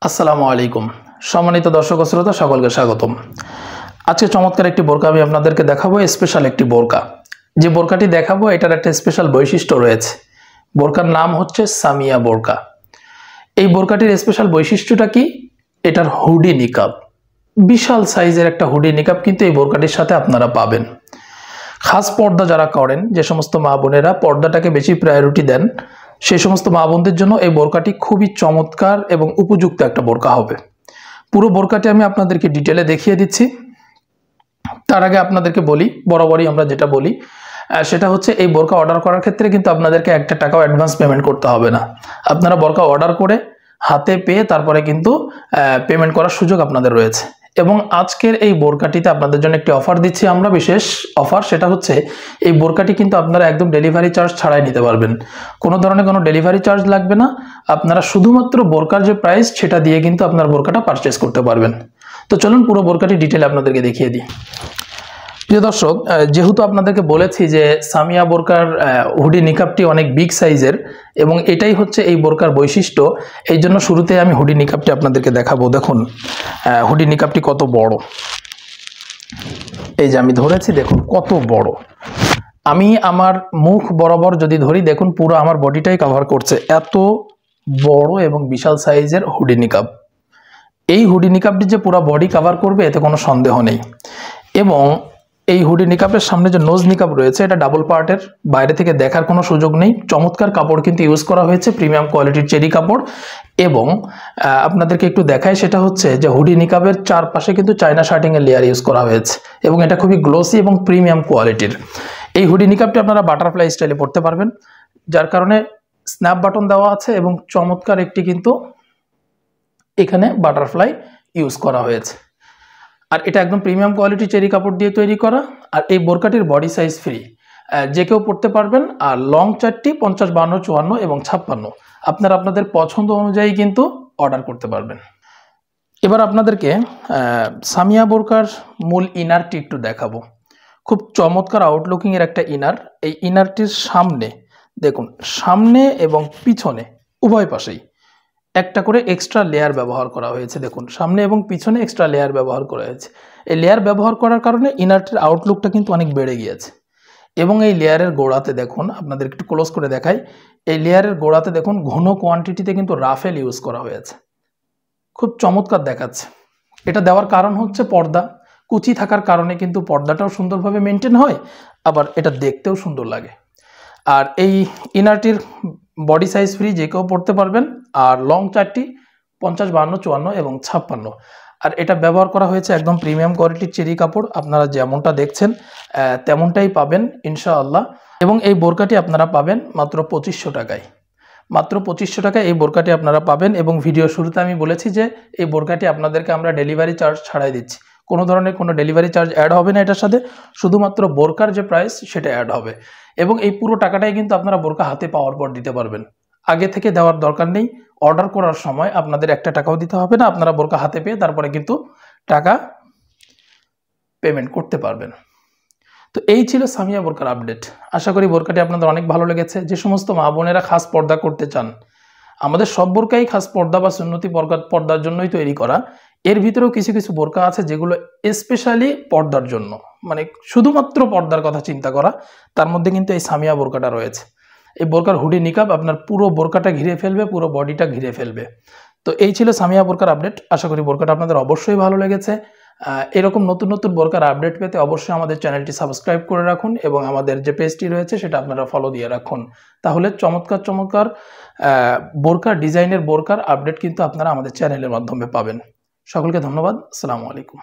আসসালামু আলাইকুম সম্মানিত দর্শক ও শ্রোতা সকলকে স্বাগতম। আজকে চমৎকার একটি বোরকা আমি আপনাদেরকে দেখাবো, স্পেশাল একটি বোরকা। যে বোরকাটি দেখাবো এটার একটা স্পেশাল বৈশিষ্ট্য রয়েছে। বোরকার নাম হচ্ছে সামিয়া বোরকা। এই বোরকাটির স্পেশাল বৈশিষ্ট্যটা কি? এটার হুডি নিকাব, বিশাল সাইজের একটা হুডি নিকাব কিন্তু এই বোরকাটির সাথে আপনারা পাবেন। খাস পর্দা যারা করেন, যে সমস্ত মা বোনেরা পর্দাটাকে বেশি প্রায়োরিটি দেন, সেই সমস্ত মা বোনদের জন্য এই বোরকাটি খুবই চমৎকার এবং উপযুক্ত একটা বোরকা হবে। পুরো বোরকাটি আমি আপনাদেরকে ডিটেলে দেখিয়ে দিচ্ছি। তার আগে আপনাদেরকে বলি, বরাবরই আমরা যেটা বলি সেটা হচ্ছে এই বোরকা অর্ডার করার ক্ষেত্রে কিন্তু আপনাদেরকে একটা টাকাও অ্যাডভান্স পেমেন্ট করতে হবে না। আপনারা বোরকা অর্ডার করে হাতে পেয়ে তারপরে কিন্তু পেমেন্ট করার সুযোগ আপনাদের রয়েছে। এবং আজকের এই বোরকাটিতে আপনাদের জন্য একটি অফার দিচ্ছি আমরা, বিশেষ অফার। সেটা হচ্ছে এই বোরকাটি কিন্তু আপনারা একদম ডেলিভারি চার্জ ছাড়াই নিতে পারবেন। কোনো ধরনের কোনো ডেলিভারি চার্জ লাগবে না। আপনারা শুধুমাত্র বোরকার যে প্রাইস সেটা দিয়ে কিন্তু আপনার বোরকাটা পারচেস করতে পারবেন। তো চলুন পুরো বোরকাটি ডিটেলে আপনাদেরকে দেখিয়ে দিই। প্রিয় দর্শক, যেহেতু আপনাদেরকে বলেছি যে সামিয়া বোরকার হুডি নিকাবটি অনেক বিগ সাইজের এবং এটাই হচ্ছে এই বোরকার বৈশিষ্ট্য, এই জন্য শুরুতে আমি হুডি নিকাবটি আপনাদেরকে দেখাবো। দেখুন হুডি নিকাবটি কত বড়। এই যে আমি ধরেছি, দেখুন কত বড়। আমি আমার মুখ বরাবর যদি ধরি, দেখুন পুরো আমার বডিটাই কভার করছে। এত বড় এবং বিশাল সাইজের হুডি নিকাব। এই হুডি নিকাবটি যে পুরো বডি কভার করবে এতে কোনো সন্দেহ নেই। এবং এই হুডি নিকাবের সামনে যে নোজ নিকাব রয়েছে এটা ডাবল পার্টের, বাইরে থেকে দেখার কোনো সুযোগ নেই। চমৎকার কাপড় কিন্তু ইউজ করা হয়েছে, প্রিমিয়াম কোয়ালিটির চেরি কাপড়। এবং আপনাদেরকে একটু দেখায়, সেটা হচ্ছে যে হুডি নিকাবের চারপাশে কিন্তু চায়না শার্টিংয়ের লেয়ার ইউজ করা হয়েছে এবং এটা খুবই গ্লোসি এবং প্রিমিয়াম কোয়ালিটির। এই হুডি নিকাবটি আপনারা বাটারফ্লাই স্টাইলে পরতে পারবেন, যার কারণে স্ন্যাপ বাটন দেওয়া আছে এবং চমৎকার একটি কিন্তু এখানে বাটারফ্লাই ইউজ করা হয়েছে। আর এটা একদম প্রিমিয়াম কোয়ালিটি চেরি কাপড় দিয়ে তৈরি করা। আর এই বোরকাটির বডি সাইজ ফ্রি, যে কেউ পরতে পারবেন। আর লং চারটি 50, 52, 54 এবং 56 আপনারা আপনাদের পছন্দ অনুযায়ী কিন্তু অর্ডার করতে পারবেন। এবার আপনাদেরকে সামিয়া বোরকার মূল ইনারটি একটু দেখাবো। খুব চমৎকার আউটলুকিংয়ের একটা ইনার। এই ইনারটির সামনে দেখুন, সামনে এবং পিছনে উভয় পাশেই একটা করে এক্সট্রা লেয়ার ব্যবহার করা হয়েছে। দেখুন সামনে এবং পিছনে এক্সট্রা লেয়ার ব্যবহার করা হয়েছে। এই লেয়ার ব্যবহার করার কারণে ইনারটির আউটলুকটা কিন্তু অনেক বেড়ে গিয়েছে। এবং এই লেয়ারের গোড়াতে দেখুন, আপনাদের একটু ক্লোজ করে দেখাই, এই লেয়ারের গোড়াতে দেখুন ঘন কোয়ান্টিটিতে কিন্তু রাফেল ইউজ করা হয়েছে। খুব চমৎকার দেখাচ্ছে। এটা দেওয়ার কারণ হচ্ছে পর্দা কুচি থাকার কারণে কিন্তু পর্দাটাও সুন্দরভাবে মেনটেন হয়, আবার এটা দেখতেও সুন্দর লাগে। আর এই ইনারটির বডি সাইজ ফ্রি, যে কেউ পরতে পারবেন। আর লং চারটি 50, 52, 54 এবং 56। আর এটা ব্যবহার করা হয়েছে একদম প্রিমিয়াম কোয়ালিটির চেরি কাপড়। আপনারা যেমনটা দেখছেন তেমনটাই পাবেন ইনশাআল্লাহ। এবং এই বোরকাটি আপনারা পাবেন মাত্র 2500 টাকায়। মাত্র 2500 টাকায় এই বোরকাটি আপনারা পাবেন। এবং ভিডিও শুরুতে আমি বলেছি যে এই বোরকাটি আপনাদেরকে আমরা ডেলিভারি চার্জ ছাড়াই দিচ্ছি। কোনো ধরনের কোনো ডেলিভারি চার্জ অ্যাড হবে না এটার সাথে, শুধুমাত্র বোরকার যে প্রাইস সেটা অ্যাড হবে। এবং এই পুরো টাকাটাই কিন্তু আপনারা বোরকা হাতে পাওয়ার পর দিতে পারবেন। আগে থেকে দেওয়ার দরকার নেই। অর্ডার করার সময় আপনাদের একটা টাকাও দিতে হবে না। আপনারা বোরকা হাতে পেয়ে তারপরে কিন্তু টাকা পেমেন্ট করতে পারবেন। তো এই ছিল সামিয়া বোরকার আপডেট। আশা করি বোরকাটি আপনাদের অনেক ভালো লেগেছে। যে সমস্ত মা বোনেরা খাস পর্দা করতে চান, আমাদের সব বোরকাই খাস পর্দা বা সুন্নতি পর্দার জন্যই তৈরি করা। এর ভিতরেও কিছু কিছু বোরকা আছে যেগুলো স্পেশালি পর্দার জন্য, মানে শুধুমাত্র পর্দার কথা চিন্তা করা। তার মধ্যে কিন্তু এই সামিয়া বোরকাটা রয়েছে। এই বোরকার হুডি নিকাব আপনার পুরো বোরকাটা ঘিরে ফেলবে, পুরো বডিটা ঘিরে ফেলবে। তো এই ছিল সামিয়া বোরকার আপডেট। আশা করি বোরকাটা আপনাদের অবশ্যই ভালো লেগেছে। এরকম নতুন নতুন বোরকার আপডেট পেতে অবশ্যই আমাদের চ্যানেলটি সাবস্ক্রাইব করে রাখুন এবং আমাদের যে পেজটি রয়েছে সেটা আপনারা ফলো দিয়ে রাখুন। তাহলে চমৎকার চমৎকার বোরকার ডিজাইনের বোরকার আপডেট কিন্তু আপনারা আমাদের চ্যানেলের মাধ্যমে পাবেন। সকলকে ধন্যবাদ। আসসালামু আলাইকুম।